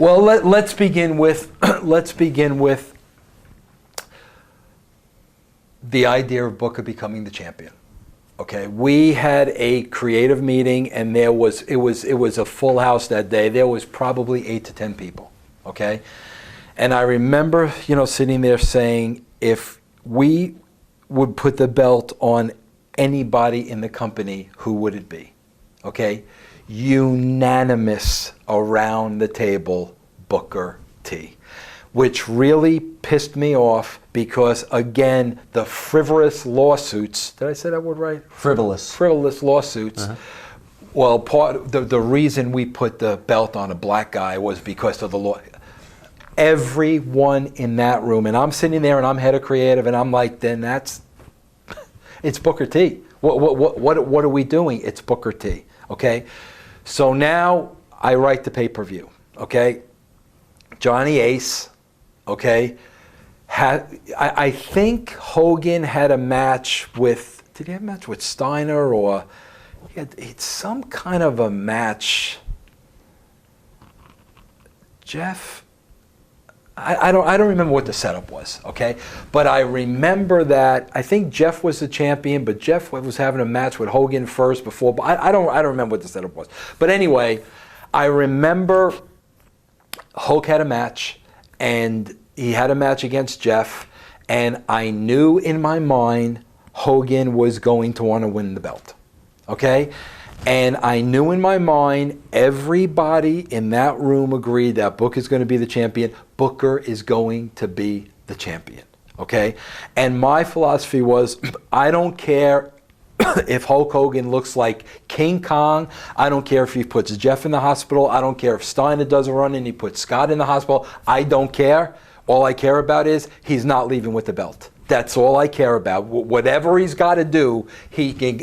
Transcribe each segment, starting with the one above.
Well, let's begin with the idea of Booker becoming the champion. Okay, we had a creative meeting, and it was a full house that day. There was probably 8 to 10 people. Okay, and I remember, sitting there saying, if we would put the belt on anybody in the company, who would it be? Okay, unanimous around the table, Booker T. Which really pissed me off because, again, the frivolous lawsuits, did I say that word right? Frivolous lawsuits. Well, the reason we put the belt on a black guy was because of the law. Everyone in that room, and I'm sitting there and I'm head of creative, and I'm like, then it's Booker T. What are we doing? It's Booker T. Okay? So now I write the pay-per-view. Okay? Johnny Ace. Okay, I think Hogan had a match with, did he have a match with Steiner, or he had some kind of a match? Jeff, I don't remember what the setup was, okay? But I remember that I think Jeff was the champion, but Jeff was having a match with Hogan first before, but I don't remember what the setup was. But anyway, I remember Hulk had a match, and he had a match against Jeff, and I knew in my mind Hogan was going to want to win the belt, okay? And I knew in my mind everybody in that room agreed that Booker is going to be the champion. Booker is going to be the champion, okay? And my philosophy was, I don't care if Hulk Hogan looks like King Kong. I don't care if he puts Jeff in the hospital. I don't care if Steiner does a run and he puts Scott in the hospital. I don't care. All I care about is he's not leaving with the belt. That's all I care about. Whatever he's got to do, he can.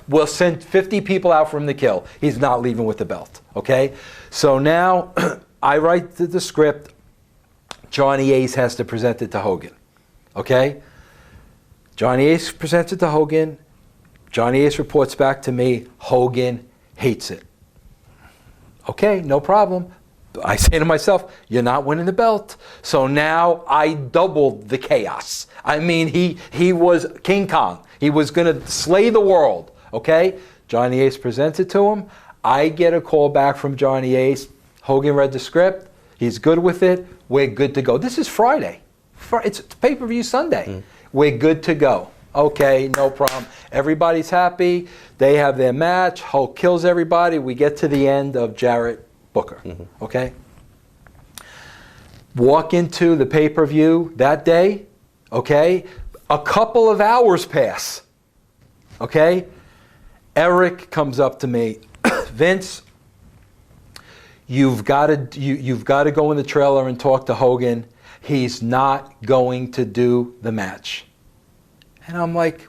We'll send 50 people out for him to kill. He's not leaving with the belt. Okay? So now I write the script. Johnny Ace has to present it to Hogan. Okay? Johnny Ace presents it to Hogan. Johnny Ace reports back to me, Hogan hates it. Okay, no problem. I say to myself, you're not winning the belt. So now I doubled the chaos. I mean, he was King Kong. He was going to slay the world. Okay? Johnny Ace presents it to him. I get a call back from Johnny Ace. Hogan read the script. He's good with it. We're good to go. This is Friday. It's pay-per-view Sunday. We're good to go. Okay, no problem. Everybody's happy. They have their match. Hulk kills everybody. We get to the end of Jarrett Booker. Okay? Walk into the pay-per-view that day. Okay? A couple of hours pass. Okay? Eric comes up to me. Vince, you've got to go in the trailer and talk to Hogan. He's not going to do the match. And I'm like,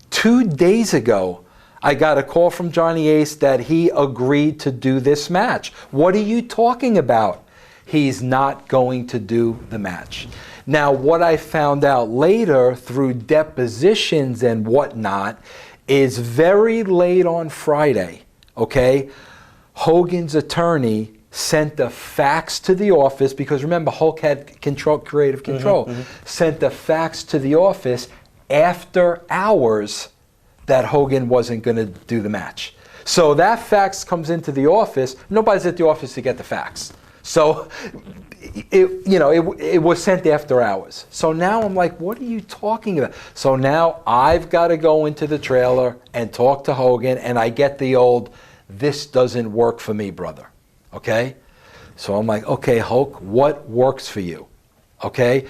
2 days ago, I got a call from Johnny Ace that he agreed to do this match. What are you talking about? He's not going to do the match. Now, what I found out later through depositions and whatnot is very late on Friday, okay, Hogan's attorney sent a fax to the office, because remember, Hulk had creative control, sent a fax to the office after hours that Hogan wasn't going to do the match. So that fax comes into the office. Nobody's at the office to get the fax. So it was sent after hours. So now I'm like, what are you talking about? So now I've got to go into the trailer and talk to Hogan, and I get the old, this doesn't work for me, brother. Okay? So I'm like, okay, Hulk, what works for you? Okay?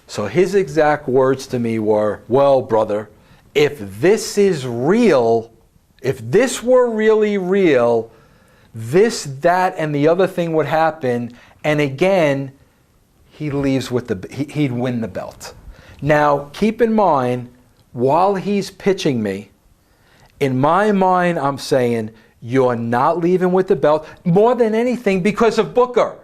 So his exact words to me were, well, brother, if this is real, if this were really real, this, that, and the other thing would happen, and again, he'd win the belt. Now, keep in mind, while he's pitching me, in my mind, I'm saying, you're not leaving with the belt, more than anything because of Booker.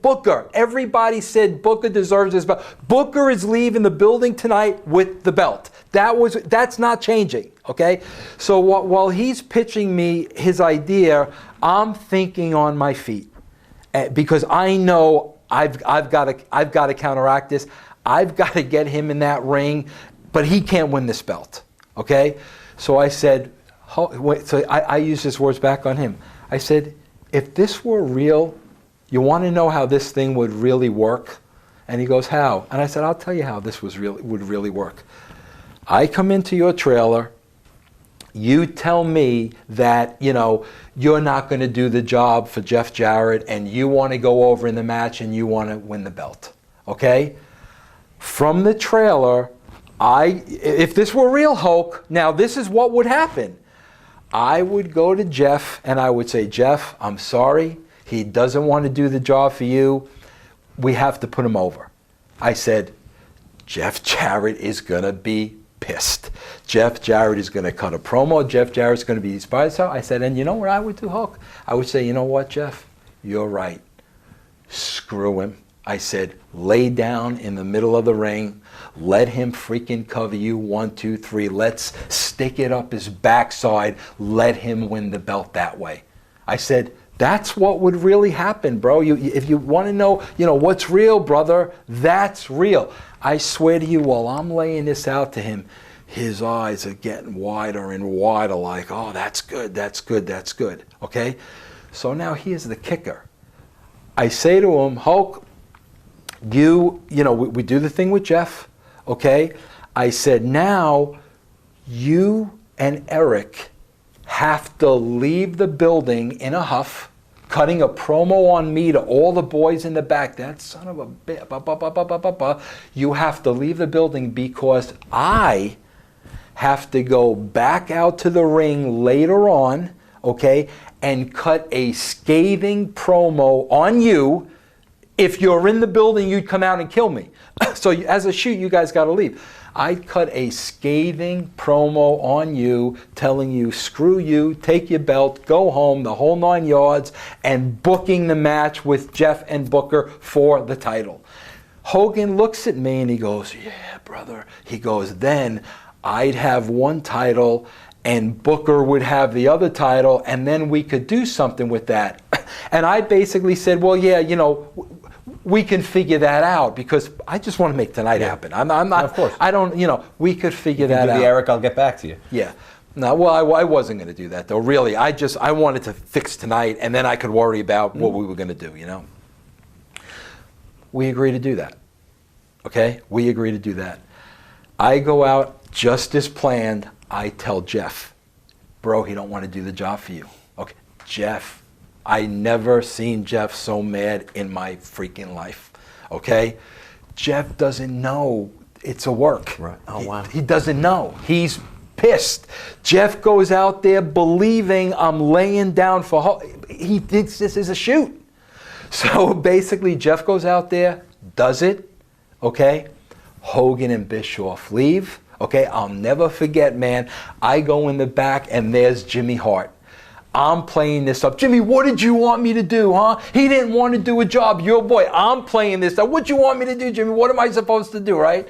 Booker. Everybody said Booker deserves this belt. Booker is leaving the building tonight with the belt. That's not changing, okay? So while he's pitching me his idea, I'm thinking on my feet. because I know I've got to counteract this. I've got to get him in that ring, but he can't win this belt. Okay? So I said, so I used his words back on him. I said, if this were real, you want to know how this thing would really work? And he goes, how? And I said, I'll tell you how this would really work. I come into your trailer, you tell me that, you're not going to do the job for Jeff Jarrett and you want to go over in the match and you want to win the belt. Okay? From the trailer, if this were real, Hulk, now this is what would happen. I would go to Jeff and I would say, Jeff, I'm sorry. He doesn't want to do the job for you. We have to put him over. I said, Jeff Jarrett is going to be pissed. Jeff Jarrett is going to cut a promo. Jeff Jarrett's going to be by himself. I said, and you know what I would do, Hulk? I would say, you know what, Jeff? You're right. Screw him. I said, lay down in the middle of the ring. Let him freaking cover you. 1, 2, 3. Let's stick it up his backside. Let him win the belt that way. I said, that's what would really happen, bro. If you want to know, what's real, brother, that's real. I swear to you, while I'm laying this out to him, his eyes are getting wider and wider, like, oh, that's good, that's good, that's good. Okay? So now here's the kicker. I say to him, Hulk, we do the thing with Jeff, okay? I said, now you and Eric have to leave the building in a huff, cutting a promo on me to all the boys in the back. That son of a bitch. You have to leave the building because I have to go back out to the ring later on, okay, and cut a scathing promo on you. If you're in the building, you'd come out and kill me. So as a shoot, you guys got to leave. I cut a scathing promo on you, telling you, screw you, take your belt, go home, the whole 9 yards, and booking the match with Jeff and Booker for the title. Hogan looks at me and he goes, yeah, brother. He goes, then I'd have one title and Booker would have the other title, and then we could do something with that. And I basically said, well, yeah, we can figure that out because I just want to make tonight happen. I'm not. Of course. I don't. We could figure that out. Eric, I'll get back to you. Yeah. No. Well, I wasn't going to do that though. Really, I wanted to fix tonight, and then I could worry about what we were going to do. We agree to do that. Okay. We agree to do that. I go out just as planned. I tell Jeff, bro, he don't want to do the job for you. Okay, Jeff. I never seen Jeff so mad in my freaking life, okay? Jeff doesn't know it's a work. Right. Oh, wow. He doesn't know. He's pissed. Jeff goes out there believing I'm laying down for... He thinks this is a shoot. So basically, Jeff goes out there, does it, okay? Hogan and Bischoff leave, okay? I'll never forget, man. I go in the back, and there's Jimmy Hart. I'm playing this up. Jimmy, what did you want me to do, huh? He didn't want to do a job. Your boy, I'm playing this up. What you want me to do, Jimmy? What am I supposed to do, right?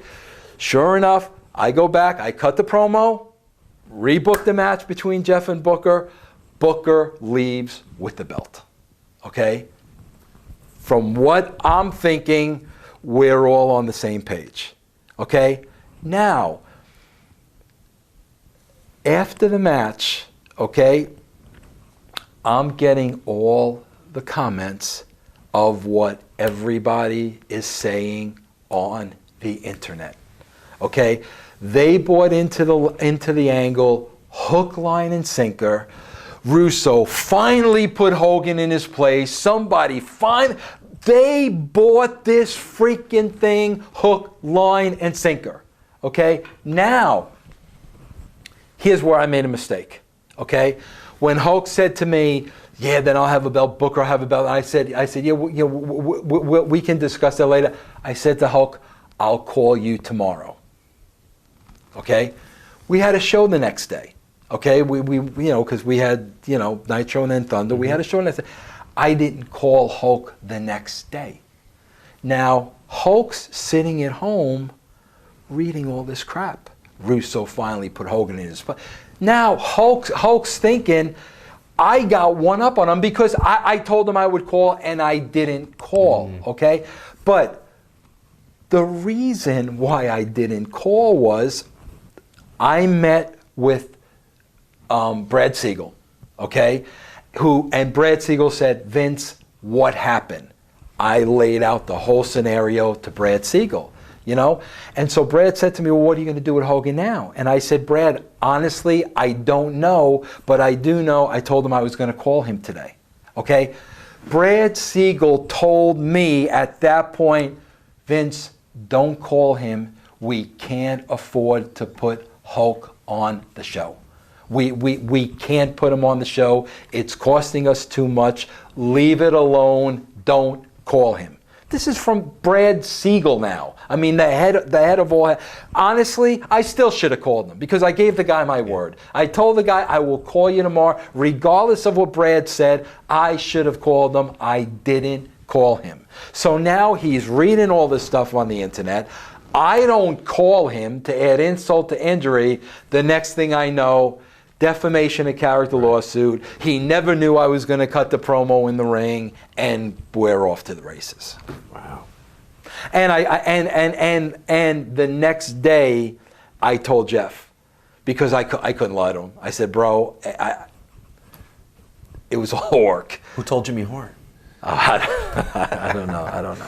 Sure enough, I go back. I cut the promo, rebook the match between Jeff and Booker. Booker leaves with the belt, okay? From what I'm thinking, we're all on the same page, okay? Now, after the match, okay, I'm getting all the comments of what everybody is saying on the internet. Okay? They bought into the angle, hook, line, and sinker. Russo finally put Hogan in his place. They bought this freaking thing, hook, line, and sinker. Okay? Now, here's where I made a mistake. Okay? When Hulk said to me, yeah, then I'll have a belt, Booker will have a belt, I said, yeah, we can discuss that later. I said to Hulk, I'll call you tomorrow. Okay? We had a show the next day. Okay? We because we had, Nitro and then Thunder. We had a show the next day. I didn't call Hulk the next day. Now, Hulk's sitting at home reading all this crap. Russo finally put Hogan in his place. Now, Hulk's thinking, I got one up on him because I told him I would call and I didn't call, okay? But the reason why I didn't call was I met with Brad Siegel, okay? And Brad Siegel said, Vince, what happened? I laid out the whole scenario to Brad Siegel, you know? And so Brad said to me, well, what are you going to do with Hogan now? And I said, Brad, honestly, I don't know, but I do know I told him I was going to call him today, okay? Brad Siegel told me at that point, Vince, don't call him. We can't afford to put Hulk on the show. We can't put him on the show. It's costing us too much. Leave it alone. Don't call him. This is from Brad Siegel now. I mean, the head of all. Honestly, I still should have called him because I gave the guy my word. I told the guy, I will call you tomorrow. Regardless of what Brad said, I should have called him. I didn't call him. So now he's reading all this stuff on the internet. I don't call him to add insult to injury. The next thing I know, defamation of character lawsuit. He never knew I was going to cut the promo in the ring, and we're off to the races. Wow. And and the next day, I told Jeff because I couldn't lie to him. I said, bro, it was all work. Who told Jimmy Hart? I don't know.